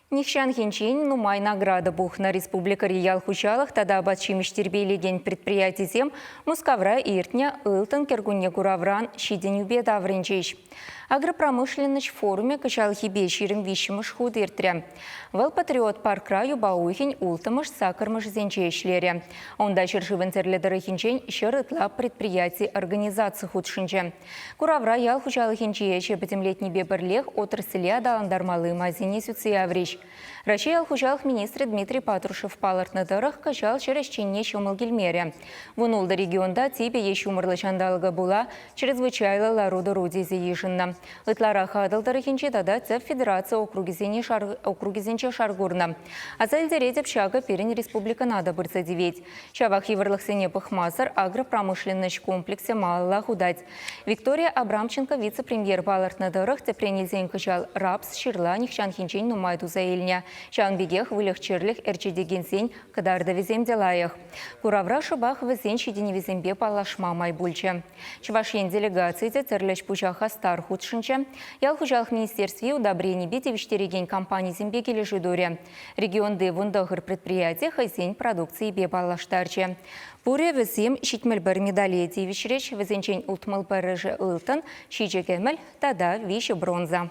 Нихшан хинчин нумай награда бухна республика Риял Хучалах тада батшимиштербейлеген предприятием Мускавра иртня ылтын кергунне куравран шиденюбе давринчеш. Агропромышленность форуме качалхи беширым вишимыш худ иртря. Вел патриот паркраю бауихин ултымыш сакармыш зенчешлере. Онда шершивенцерледары хинчен шерытла предприятий организации худшинче. Куравра ял Хучалахинчиече бетемлетний беберлех отрасли адаландармалы мазини суцияврич. Россия алхучалых министр Дмитрий Патрушев паларт на дырах качал через чинне шумалгельмере. Вунулда регионда тебе еще умрлачандалга була чрезвычайно ларода родизи ежинна. Ытлара хадалдары хинчи тада цеп федерация округизенче шаргурна. А цельдереть общага перен республика надо бырца девять. Чавах еврлых сенепах масар агропромышленность комплексе мала худать. Виктория Абрамченко, вице-премьер паларт на дырах тепренезен качал рапс ширла нихчан хинчен нумайду заильня. Чан бегех вылегчерлих эрчедеген сень кадарда везем делаях. Куравра шабах везен шидени везембе палашма майбульче. Чувашен делегации церлеч пучаха стар худшинче. Ял хужалых министерстве удобрений бетевиштереген компании зембеги лежидоре. Регион девундагыр предприятия хайсень продукции бе палаштарче. Пуре везем щитмельбер медали девишреч везенчень ултмал парыжы ылтын, щичекемель тада виши бронза.